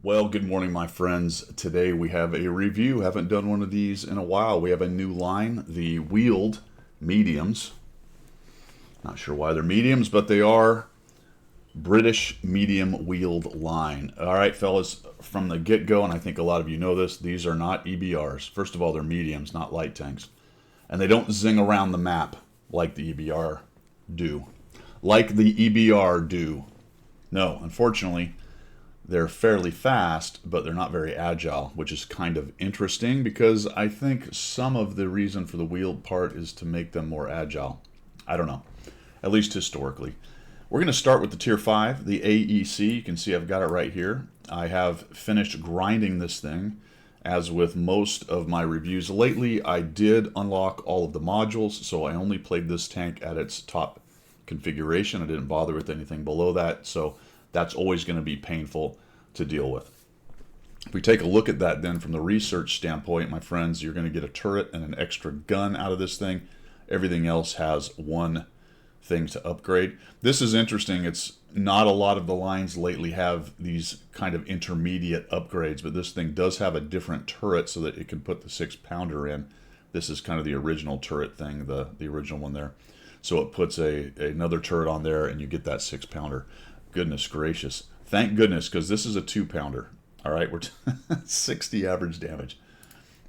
Well, good morning, my friends. Today we have a review. Haven't done one of these in a while. We have a new line, the wheeled mediums. Not sure why they're mediums, but they are British medium wheeled line. All right, fellas, from the get-go, and I think a lot of you know this, these are not EBRs. First of all, they're mediums, not light tanks. And they don't zing around the map like the EBR do. Like the EBR do. No, unfortunately, they're fairly fast, but they're not very agile, which is kind of interesting because I think some of the reason for the wheeled part is to make them more agile. I don't know, at least historically. We're going to start with the Tier 5, the AEC. You can see I've got it right here. I have finished grinding this thing, as with most of my reviews. Lately, I did unlock all of the modules, so I only played this tank at its top configuration. I didn't bother with anything below that, so that's always going to be painful to deal with. If we take a look at that then from the research standpoint, my friends, you're going to get a turret and an extra gun out of this thing. Everything else has one thing to upgrade. This is interesting. It's not a lot of the lines lately have these kind of intermediate upgrades, but this thing does have a different turret so that it can put the 6-pounder in. This is kind of the original turret thing, the original one there. So it puts another turret on there and you get that 6-pounder. Goodness gracious. Thank goodness, because this is a 2-pounder. All right, we're 60 average damage.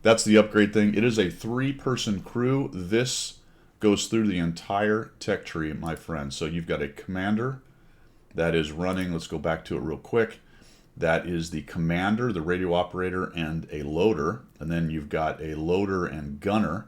That's the upgrade thing. It is a 3-person crew. This goes through the entire tech tree, my friends. So you've got a commander that is running. Let's go back to it real quick. That is the commander, the radio operator, and a loader. And then you've got a loader and gunner.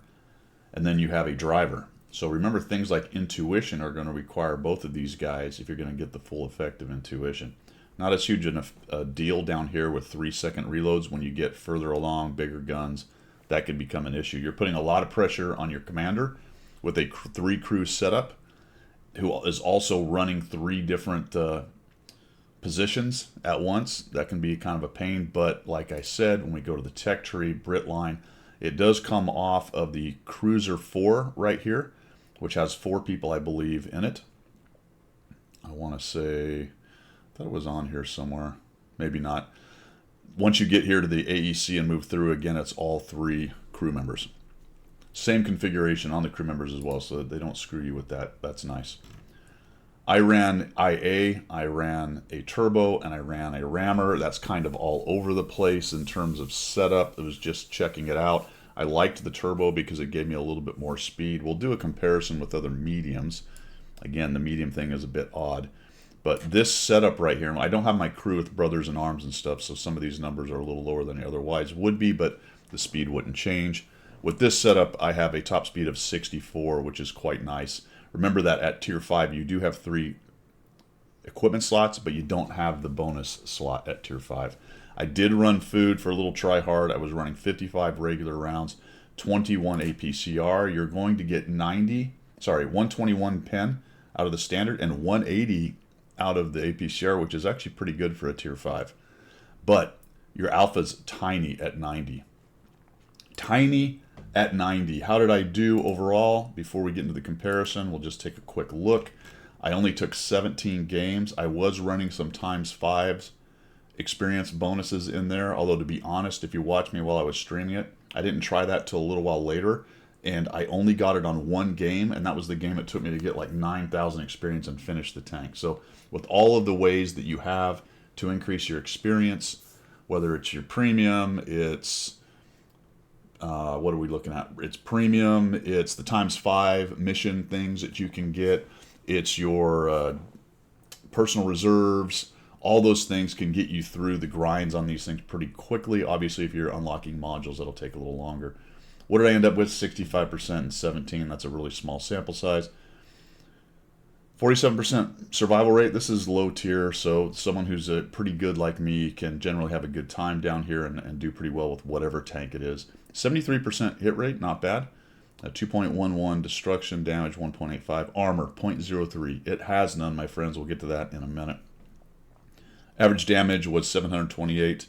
And then you have a driver. So remember, things like intuition are going to require both of these guys if you're going to get the full effect of intuition. Not as huge a deal down here with 3-second reloads. When you get further along, bigger guns, that could become an issue. You're putting a lot of pressure on your commander with a 3-crew setup, who is also running 3 different positions at once. That can be kind of a pain, but like I said, when we go to the tech tree, Brit line, it does come off of the Cruiser 4 right here, which has 4 people, I believe, in it. I want to say, I thought it was on here somewhere. Maybe not. Once you get here to the AEC and move through, again, it's all 3 crew members. Same configuration on the crew members as well, so they don't screw you with that. That's nice. I ran IA, I ran a turbo, and I ran a rammer. That's kind of all over the place in terms of setup. It was just checking it out. I liked the turbo because it gave me a little bit more speed. We'll do a comparison with other mediums. Again, the medium thing is a bit odd. But this setup right here, I don't have my crew with brothers in arms and stuff, so some of these numbers are a little lower than they otherwise would be, but the speed wouldn't change. With this setup, I have a top speed of 64, which is quite nice. Remember that at Tier 5, you do have 3 equipment slots, but you don't have the bonus slot at Tier 5. I did run food for a little try hard. I was running 55 regular rounds, 21 APCR. You're going to get 121 pen out of the standard and 180 out of the APCR, which is actually pretty good for a Tier 5. But your alpha's tiny at 90. Tiny at 90. How did I do overall? Before we get into the comparison, we'll just take a quick look. I only took 17 games. I was running some ×5s experience bonuses in there, although to be honest, if you watch me while I was streaming it, I didn't try that till a little while later, and I only got it on 1 game, and that was the game it took me to get like 9,000 experience and finish the tank. So with all of the ways that you have to increase your experience, whether it's your premium, it's what are we looking at? It's premium, it's the ×5 mission things that you can get, it's your personal reserves. All those things can get you through the grinds on these things pretty quickly. Obviously, if you're unlocking modules, that'll take a little longer. What did I end up with? 65% and 17. That's a really small sample size. 47% survival rate. This is low tier, so someone who's pretty good like me can generally have a good time down here and do pretty well with whatever tank it is. 73% hit rate, not bad. 2.11 destruction, damage 1.85, armor 0.03. It has none, my friends. We'll get to that in a minute. Average damage was 728,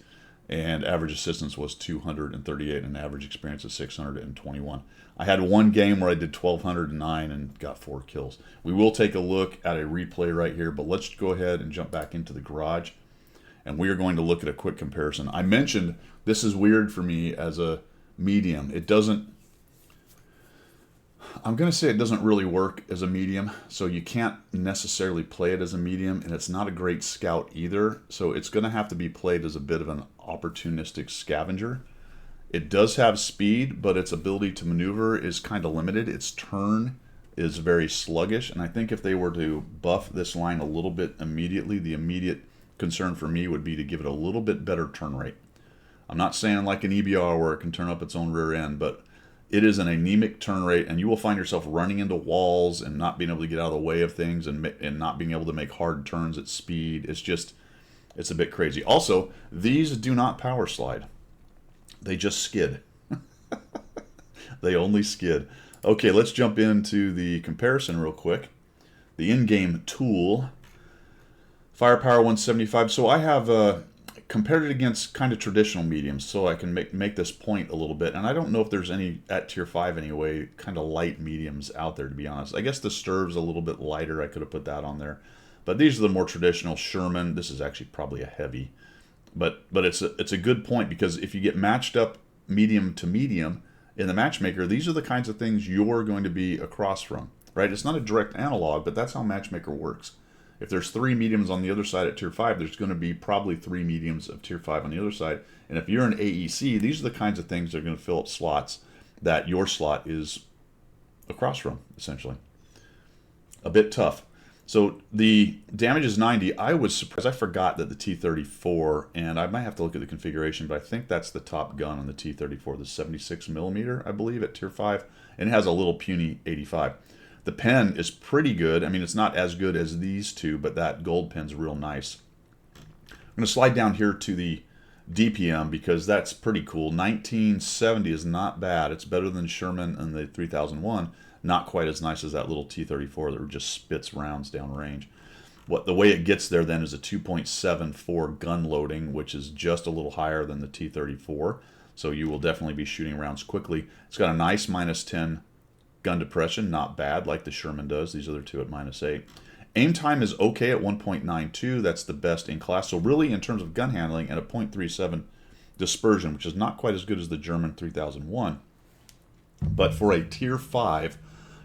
and average assistance was 238, and average experience is 621. I had one game where I did 1,209 and got 4 kills. We will take a look at a replay right here, but let's go ahead and jump back into the garage. and we are going to look at a quick comparison. I mentioned this is weird for me as a medium. It doesn't, I'm going to say it doesn't really work as a medium, so you can't necessarily play it as a medium, and it's not a great scout either, so it's going to have to be played as a bit of an opportunistic scavenger. It does have speed, but its ability to maneuver is kind of limited. Its turn is very sluggish, and I think if they were to buff this line a little bit immediately, the immediate concern for me would be to give it a little bit better turn rate. I'm not saying like an EBR where it can turn up its own rear end, but it is an anemic turn rate, and you will find yourself running into walls and not being able to get out of the way of things, and not being able to make hard turns at speed. It's a bit crazy. Also, these do not power slide. They just skid. They only skid. Okay, let's jump into the comparison real quick. The in-game tool. Firepower 175. So I have compared it against kind of traditional mediums, so I can make this point a little bit. And I don't know if there's any, at tier 5 anyway, kind of light mediums out there, to be honest. I guess the Sturv's a little bit lighter. I could have put that on there. But these are the more traditional. Sherman, this is actually probably a heavy. But it's a good point, because if you get matched up medium to medium in the matchmaker, these are the kinds of things you're going to be across from, right? It's not a direct analog, but that's how matchmaker works. If there's 3 mediums on the other side at tier 5, there's going to be probably 3 mediums of tier 5 on the other side. And if you're an AEC, these are the kinds of things that are going to fill up slots that your slot is across from, essentially. A bit tough. So the damage is 90. I was surprised. I forgot that the T-34, and I might have to look at the configuration, but I think that's the top gun on the T-34, the 76 millimeter, I believe, at tier 5. And it has a little puny 85. The pen is pretty good. I mean, it's not as good as these two, but that gold pen's real nice. I'm going to slide down here to the DPM because that's pretty cool. 1970 is not bad. It's better than Sherman and the 3001. Not quite as nice as that little T-34 that just spits rounds down range. The way it gets there then is a 2.74 gun loading, which is just a little higher than the T-34. So you will definitely be shooting rounds quickly. It's got a nice -10 gun depression, not bad like the Sherman does. These other two at -8. Aim time is okay at 1.92. That's the best in class. So really, in terms of gun handling, and a 0.37 dispersion, which is not quite as good as the German 3001. But for a tier 5,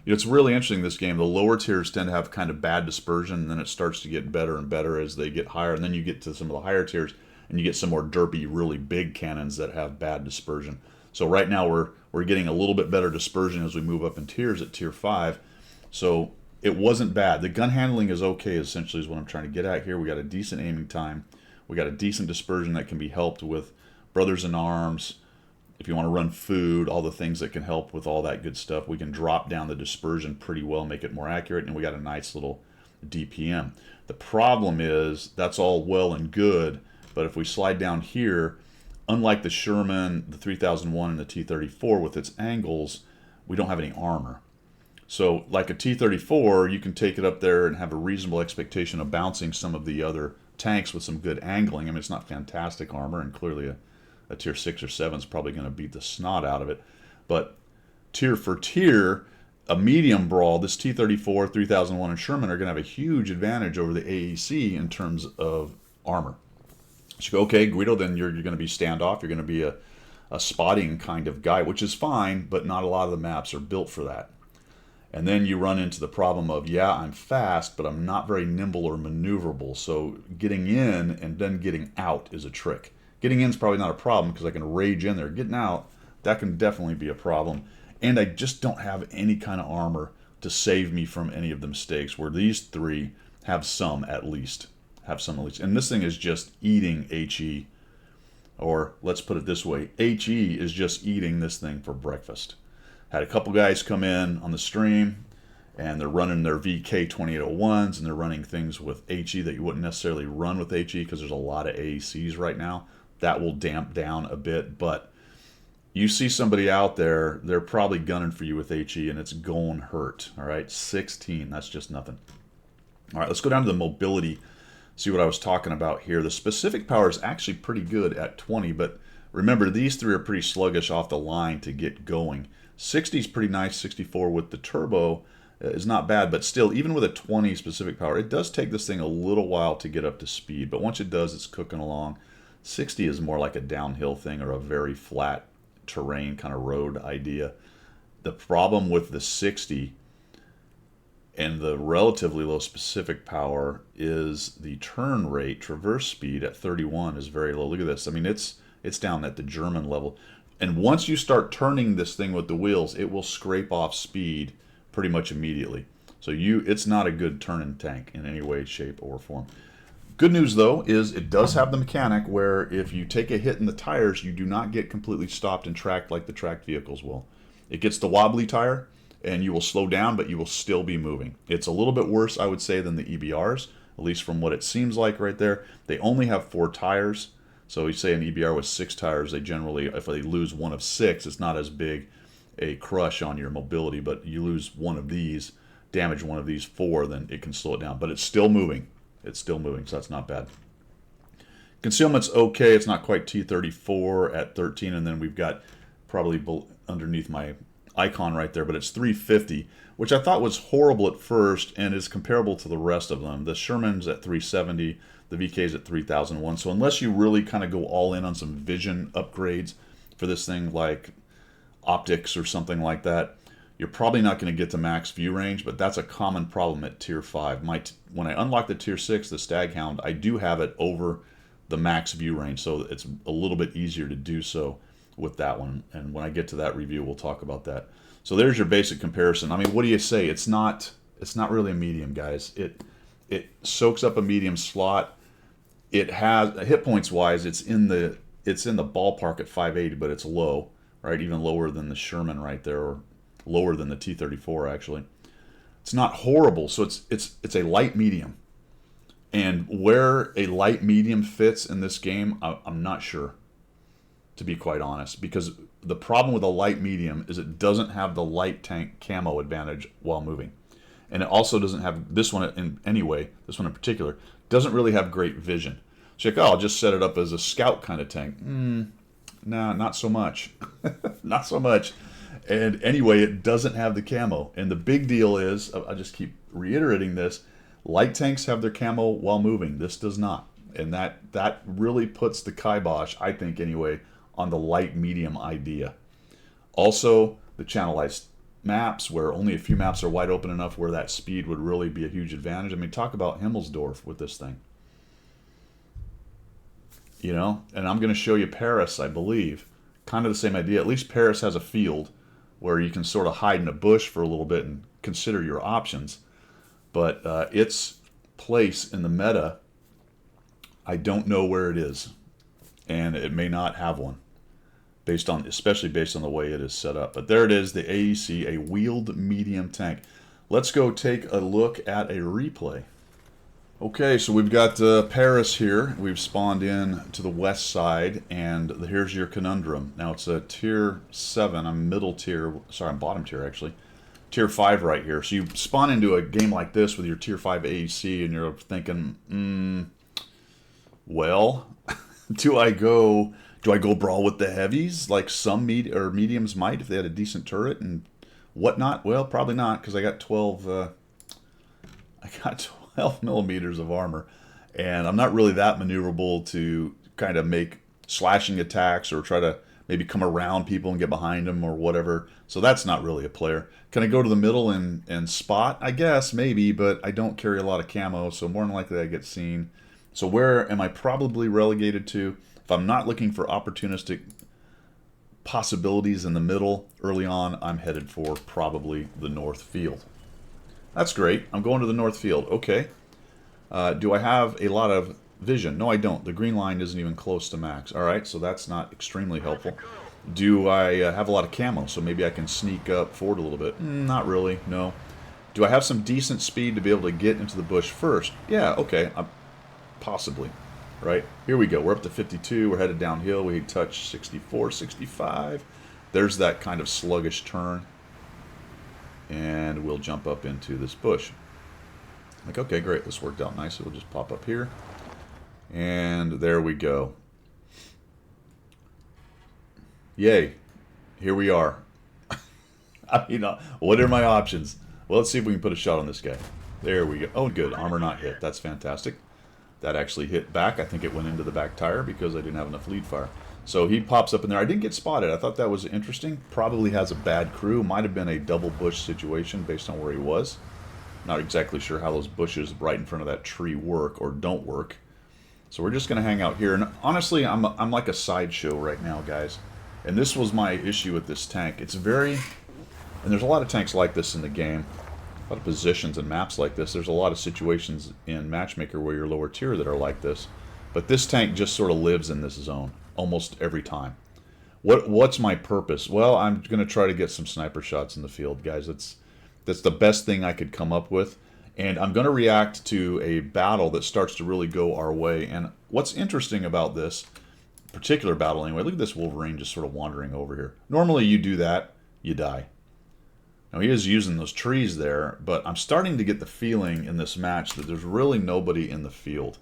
it's really interesting, this game. The lower tiers tend to have kind of bad dispersion, and then it starts to get better and better as they get higher. And then you get to some of the higher tiers, and you get some more derpy, really big cannons that have bad dispersion. So right now we're getting a little bit better dispersion as we move up in tiers at tier 5. So it wasn't bad. The gun handling is okay, essentially, is what I'm trying to get at here. We got a decent aiming time. We got a decent dispersion that can be helped with Brothers in Arms. If you want to run food, all the things that can help with all that good stuff, we can drop down the dispersion pretty well, make it more accurate, and we got a nice little DPM. The problem is that's all well and good, but if we slide down here, unlike the Sherman, the 3001, and the T-34 with its angles, we don't have any armor. So like a T-34, you can take it up there and have a reasonable expectation of bouncing some of the other tanks with some good angling. I mean, it's not fantastic armor, and clearly a tier 6 or 7 is probably going to beat the snot out of it. But tier for tier, a medium brawl, this T-34, 3001, and Sherman are going to have a huge advantage over the AEC in terms of armor. So you go, okay, Guido, then you're going to be standoff. You're going to be a spotting kind of guy, which is fine, but not a lot of the maps are built for that. And then you run into the problem of, yeah, I'm fast, but I'm not very nimble or maneuverable. So getting in and then getting out is a trick. Getting in is probably not a problem because I can rage in there. Getting out, that can definitely be a problem. And I just don't have any kind of armor to save me from any of the mistakes, where these three have some at least. And this thing is just eating HE. Or let's put it this way, HE is just eating this thing for breakfast. Had a couple guys come in on the stream, and they're running their VK2801s, and they're running things with HE that you wouldn't necessarily run with HE because there's a lot of AECs right now. That will damp down a bit, but you see somebody out there, they're probably gunning for you with HE, and it's going hurt. All right, 16, that's just nothing. All right, let's go down to the mobility, see what I was talking about here. The specific power is actually pretty good at 20, but remember, these three are pretty sluggish off the line to get going. 60 is pretty nice, 64 with the turbo. is not bad, but still, even with a 20 specific power, it does take this thing a little while to get up to speed. But once it does, it's cooking along. 60 is more like a downhill thing or a very flat terrain kind of road idea. The problem with the 60 and the relatively low specific power is the turn rate, traverse speed at 31 is very low. Look at this. I mean, it's down at the German level. And once you start turning this thing with the wheels, it will scrape off speed pretty much immediately. So it's not a good turning tank in any way, shape, or form. Good news, though, is it does have the mechanic where if you take a hit in the tires, you do not get completely stopped and tracked like the tracked vehicles will. It gets the wobbly tire, and you will slow down, but you will still be moving. It's a little bit worse, I would say, than the EBRs, at least from what it seems like right there. They only have 4 tires. So you say an EBR with 6 tires, they generally, if they lose one of 6, it's not as big a crush on your mobility, but you lose one of these, damage one of these 4, then it can slow it down. But it's still moving. It's still moving, so that's not bad. Concealment's okay. It's not quite T34 at 13, and then we've got probably underneath my icon right there, but it's 350, which I thought was horrible at first and is comparable to the rest of them. The Sherman's at 370, the VK's at 3001. So unless you really kind of go all in on some vision upgrades for this thing, like optics or something like that, you're probably not going to get to max view range, but that's a common problem at Tier 5. When I unlock the Tier 6, the Staghound, I do have it over the max view range, so it's a little bit easier to do so with that one. And when I get to that review, we'll talk about that. So there's your basic comparison. I mean, what do you say? It's not really a medium, guys. It soaks up a medium slot. It has hit points wise, it's in the ballpark at 580, but it's low, right? Even lower than the Sherman right there, or lower than the T34 actually. It's not horrible, so it's a light medium. And where a light medium fits in this game, I'm not sure, to be quite honest, because the problem with a light medium is it doesn't have the light tank camo advantage while moving. And it also doesn't have, this one in anyway, this one in particular, doesn't really have great vision. So you're like, oh, I'll just set it up as a scout kind of tank. Nah, not so much. Not so much. And anyway, it doesn't have the camo. And the big deal is, I just keep reiterating this, light tanks have their camo while moving. This does not. And that really puts the kibosh, I think anyway, on the light medium idea. Also, the channelized maps, where only a few maps are wide open enough where that speed would really be a huge advantage. I mean, talk about Himmelsdorf with this thing. You know, and I'm going to show you Paris, I believe. Kind of the same idea. At least Paris has a field where you can sort of hide in a bush for a little bit and consider your options. But its place in the meta, I don't know where it is. And it may not have one, especially based on the way it is set up. But there it is, the AEC, a wheeled medium tank. Let's go take a look at a replay. Okay, so we've got Paris here. We've spawned in to the west side, and here's your conundrum. Now it's a tier 7. I'm middle tier. Sorry, I'm bottom tier actually. Tier 5 right here. So you spawn into a game like this with your tier 5 AEC, and you're thinking, well, do I go brawl with the heavies like some mediums might if they had a decent turret and whatnot? Well, probably not, because I got 12 millimeters of armor, and I'm not really that maneuverable to kind of make slashing attacks or try to maybe come around people and get behind them or whatever. So that's not really a player. Can I go to the middle and spot? I guess, maybe, but I don't carry a lot of camo, so more than likely I get seen. So where am I probably relegated to? If I'm not looking for opportunistic possibilities in the middle early on, I'm headed for probably the north field. That's great. I'm going to the north field. Okay. Do I have a lot of vision? No, I don't. The green line isn't even close to max. All right, so that's not extremely helpful. Do I have a lot of camo? So maybe I can sneak up forward a little bit. Not really, no. Do I have some decent speed to be able to get into the bush first? Yeah, okay, possibly. Right, here we go. We're up to 52. We're headed downhill. We touch 64, 65. There's that kind of sluggish turn. And we'll jump up into this bush. Like, okay, great, this worked out nicely. We'll just pop up here. And there we go. Yay. Here we are. I mean, what are my options? Well, let's see if we can put a shot on this guy. There we go. Oh, good. Armor not hit. That's fantastic. That actually hit back. I think it went into the back tire because I didn't have enough lead fire. So he pops up in there. I didn't get spotted. I thought that was interesting. Probably has a bad crew. Might have been a double bush situation based on where he was. Not exactly sure how those bushes right in front of that tree work or don't work. So we're just going to hang out here. And honestly, I'm like a sideshow right now, guys. And this was my issue with this tank. It's very... And there's a lot of tanks like this in the game. A lot of positions and maps like this. There's a lot of situations in Matchmaker where you're lower tier that are like this. But this tank just sort of lives in this zone almost every time. What's my purpose? Well, I'm going to try to get some sniper shots in the field, guys. That's the best thing I could come up with. And I'm going to react to a battle that starts to really go our way. And what's interesting about this particular battle anyway, look at this Wolverine just sort of wandering over here. Normally you do that, you die. Now he is using those trees there, but I'm starting to get the feeling in this match that there's really nobody in the field.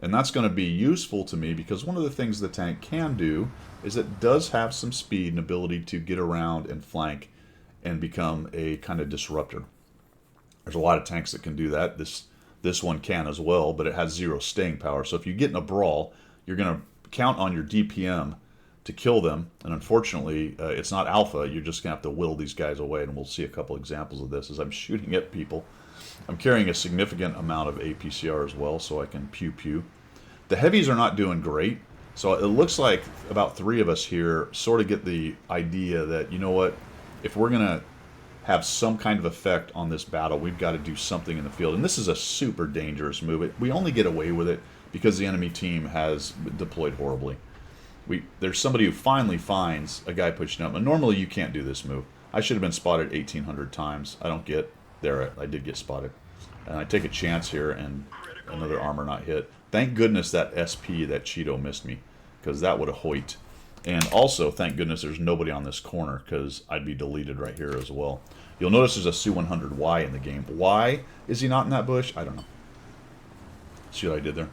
And that's going to be useful to me because one of the things the tank can do is it does have some speed and ability to get around and flank and become a kind of disruptor. There's a lot of tanks that can do that. This one can as well, but it has 0 staying power. So if you get in a brawl, you're going to count on your DPM to kill them. And unfortunately, it's not alpha. You're just going to have to whittle these guys away. And we'll see a couple examples of this as I'm shooting at people. I'm carrying a significant amount of APCR as well, so I can pew-pew. The heavies are not doing great. So it looks like about 3 of us here sort of get the idea that, you know what, if we're going to have some kind of effect on this battle, we've got to do something in the field. And this is a super dangerous move. We only get away with it because the enemy team has deployed horribly. There's somebody who finally finds a guy pushing up. And normally you can't do this move. I should have been spotted 1,800 times. I don't get there. I did get spotted. And I take a chance here and another armor not hit. Thank goodness that SP, that Cheeto, missed me because that would have hoiked. And also, thank goodness there's nobody on this corner because I'd be deleted right here as well. You'll notice there's a Su-100Y in the game. Why is he not in that bush? I don't know. See what I did there?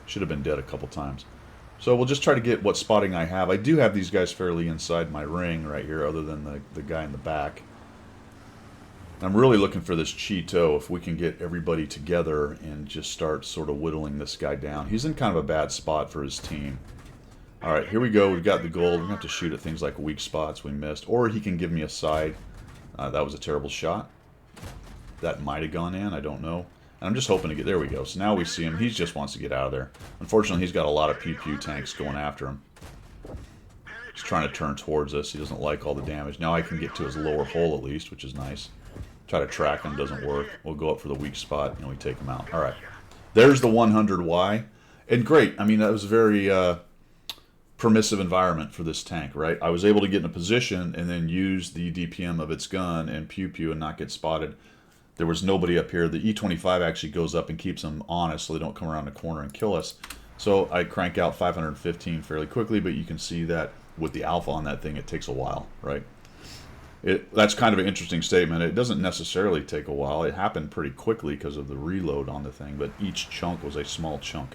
Should have been dead a couple times. So we'll just try to get what spotting I have. I do have these guys fairly inside my ring right here, other than the guy in the back. I'm really looking for this Cheeto, if we can get everybody together and just start sort of whittling this guy down. He's in kind of a bad spot for his team. Alright, here we go. We've got the gold. We're going to have to shoot at things like weak spots we missed. Or he can give me a side. That was a terrible shot. That might have gone in. I don't know. And I'm just hoping to get... There we go. So now we see him. He just wants to get out of there. Unfortunately, he's got a lot of pew-pew tanks going after him. He's trying to turn towards us. He doesn't like all the damage. Now I can get to his lower hole at least, which is nice. Try to track him. Doesn't work. We'll go up for the weak spot and we take him out. Alright. There's the 100Y. And great. I mean, that was very... permissive environment for this tank, right? I was able to get in a position and then use the DPM of its gun and pew-pew and not get spotted. There was nobody up here. The E25 actually goes up and keeps them honest so they don't come around the corner and kill us. So I crank out 515 fairly quickly, but you can see that with the alpha on that thing, it takes a while, right? That's kind of an interesting statement. It doesn't necessarily take a while. It happened pretty quickly because of the reload on the thing, but each chunk was a small chunk.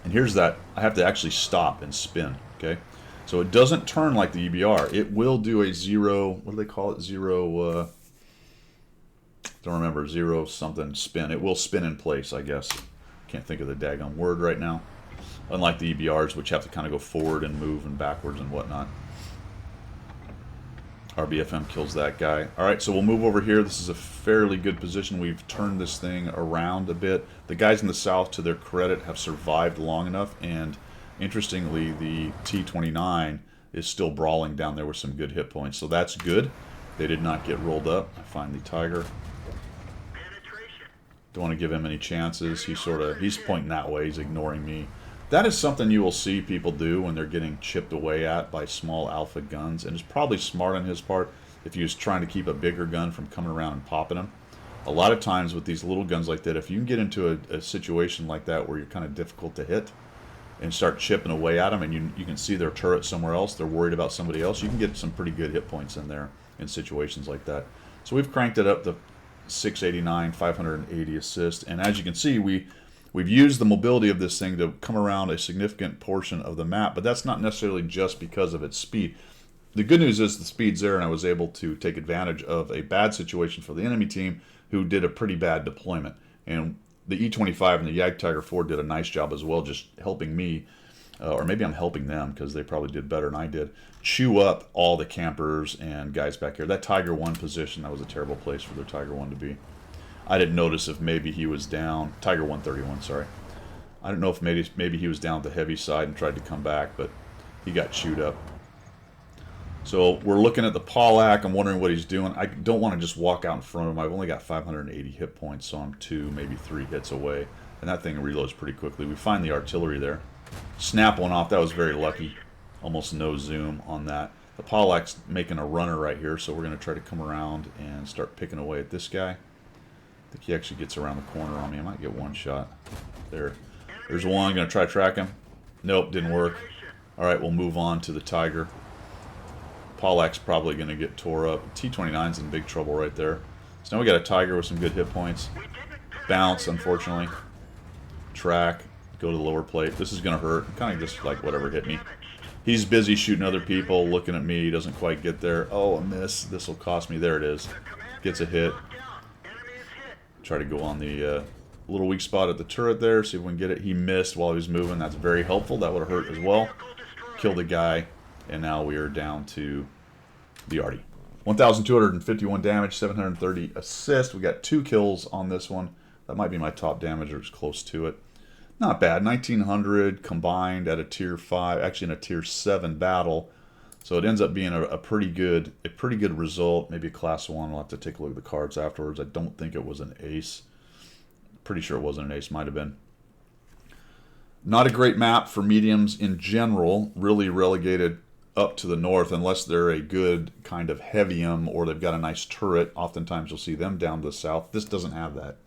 And here's that, I have to actually stop and spin, okay? So it doesn't turn like the EBR. It will do a 0, what do they call it? 0, don't remember, 0 something spin. It will spin in place, I guess. Can't think of the daggone word right now. Unlike the EBRs, which have to kind of go forward and move and backwards and whatnot. RBFM kills that guy. Alright, so we'll move over here. This is a fairly good position. We've turned this thing around a bit. The guys in the south, to their credit, have survived long enough, and interestingly, the T-29 is still brawling down there with some good hit points, so that's good. They did not get rolled up. I find the Tiger. Don't want to give him any chances. He's pointing that way. He's ignoring me. That is something you will see people do when they're getting chipped away at by small alpha guns, and it's probably smart on his part if he was trying to keep a bigger gun from coming around and popping him. A lot of times with these little guns like that, if you can get into a situation like that where you're kind of difficult to hit and start chipping away at them, and you can see their turret somewhere else, they're worried about somebody else, you can get some pretty good hit points in there in situations like that. So we've cranked it up to 689, 580 assist, and as you can see, we've used the mobility of this thing to come around a significant portion of the map, but that's not necessarily just because of its speed. the good news is the speed's there, and I was able to take advantage of a bad situation for the enemy team who did a pretty bad deployment. And the E-25 and the Jagdtiger 4 did a nice job as well, just helping me, or maybe I'm helping them because they probably did better than I did, chew up all the campers and guys back here. That Tiger 1 position, that was a terrible place for their Tiger 1 to be. I didn't notice if maybe he was down, Tiger 131, sorry. I don't know if maybe he was down the heavy side and tried to come back, but he got chewed up. So we're looking at the Pollack. I'm wondering what he's doing. I don't want to just walk out in front of him. I've only got 580 hit points, so I'm 2, maybe 3 hits away. And that thing reloads pretty quickly. We find the artillery there. Snap one off. That was very lucky. Almost no zoom on that. The Pollack's making a runner right here, so we're going to try to come around and start picking away at this guy. I think he actually gets around the corner on me. I might get one shot. There's one. Going to try to track him. Nope, didn't work. All right, we'll move on to the Tiger. Pollack's probably going to get tore up. T-29's in big trouble right there. So now we got a Tiger with some good hit points. Bounce, unfortunately. Track. Go to the lower plate. This is going to hurt. Kind of just like whatever hit me. He's busy shooting other people, looking at me. He doesn't quite get there. Oh, a miss. This will cost me. There it is. Gets a hit. Try to go on the little weak spot at the turret there. See if we can get it. He missed while he was moving. That's very helpful. That would have hurt as well. Killed a guy. And now we are down to the Artie. 1,251 damage, 730 assist. We got 2 kills on this one. That might be my top damage, or it's close to it. Not bad. 1,900 combined at a tier 5, actually in a tier 7 battle. So it ends up being a pretty good result. Maybe a class 1. We'll have to take a look at the cards afterwards. I don't think it was an ace. Pretty sure it wasn't an ace. Might have been. Not a great map for mediums in general. Really relegated up to the north, unless they're a good kind of heavium or they've got a nice turret. Oftentimes you'll see them down to the south. This doesn't have that,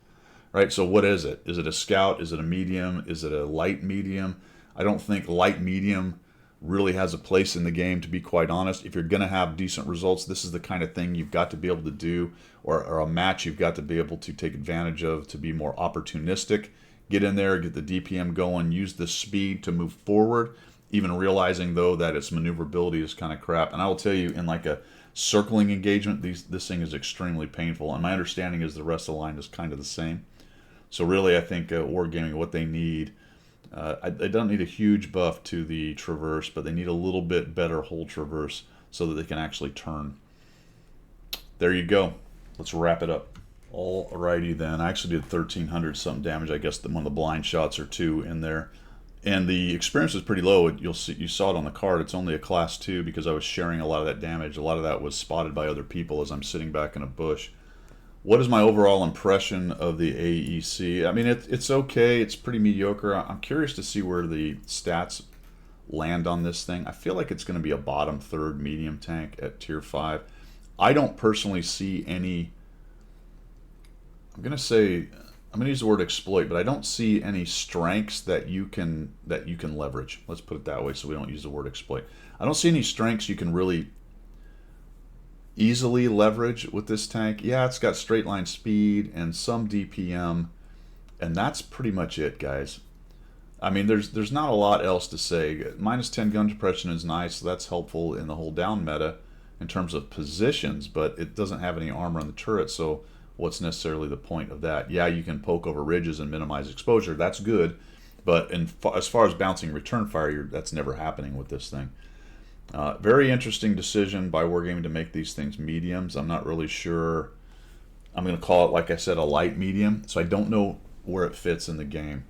right? So what is it? Is it a scout? Is it a medium? Is it a light medium? I don't think light medium really has a place in the game, to be quite honest. If you're going to have decent results, this is the kind of thing you've got to be able to do, or a match you've got to be able to take advantage of to be more opportunistic. Get in there, get the DPM going, use the speed to move forward, even realizing, though, that its maneuverability is kind of crap. And I will tell you, in like a circling engagement, this thing is extremely painful. And my understanding is the rest of the line is kind of the same. So really, I think Wargaming, what they need, they don't need a huge buff to the traverse, but they need a little bit better whole traverse so that they can actually turn. There you go. Let's wrap it up. Alrighty then. I actually did 1,300 something damage. I guess one of the blind shots or 2 in there. And the experience is pretty low. You saw it on the card. It's only a class 2 because I was sharing a lot of that damage. A lot of that was spotted by other people as I'm sitting back in a bush. What is my overall impression of the AEC? I mean, it's okay. It's pretty mediocre. I'm curious to see where the stats land on this thing. I feel like it's going to be a bottom 3rd medium tank at tier 5. I don't personally see any... I'm going to use the word exploit, but I don't see any strengths that you can leverage. Let's put it that way so we don't use the word exploit. I don't see any strengths you can really easily leverage with this tank. Yeah, it's got straight line speed and some DPM, and that's pretty much it, guys. I mean, there's not a lot else to say. Minus 10 gun depression is nice, so that's helpful in the whole down meta in terms of positions, but it doesn't have any armor on the turret, so what's necessarily the point of that? Yeah, you can poke over ridges and minimize exposure. That's good. But as far as bouncing return fire, that's never happening with this thing. Very interesting decision by Wargaming to make these things mediums. I'm not really sure. I'm going to call it, like I said, a light medium. So I don't know where it fits in the game.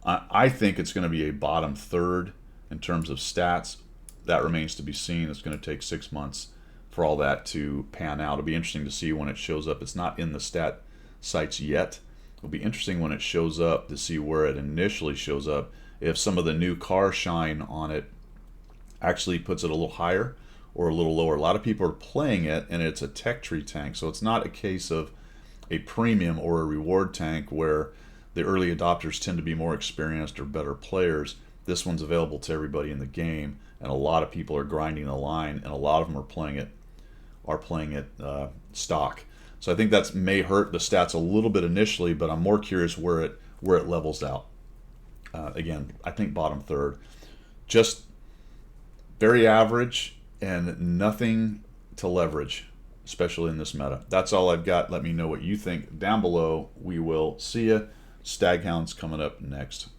I think it's going to be a bottom 3rd in terms of stats. That remains to be seen. It's going to take 6 months for all that to pan out. It'll be interesting to see when it shows up. It's not in the stat sites yet. It'll be interesting when it shows up to see where it initially shows up. If some of the new car shine on it actually puts it a little higher or a little lower. A lot of people are playing it, and it's a tech tree tank, so it's not a case of a premium or a reward tank where the early adopters tend to be more experienced or better players. This one's available to everybody in the game, and a lot of people are grinding the line, and a lot of them are playing it stock. So I think that may hurt the stats a little bit initially, but I'm more curious where it levels out. Again, I think bottom 3rd. Just very average and nothing to leverage, especially in this meta. That's all I've got. Let me know what you think down below. We will see ya. Staghound's coming up next.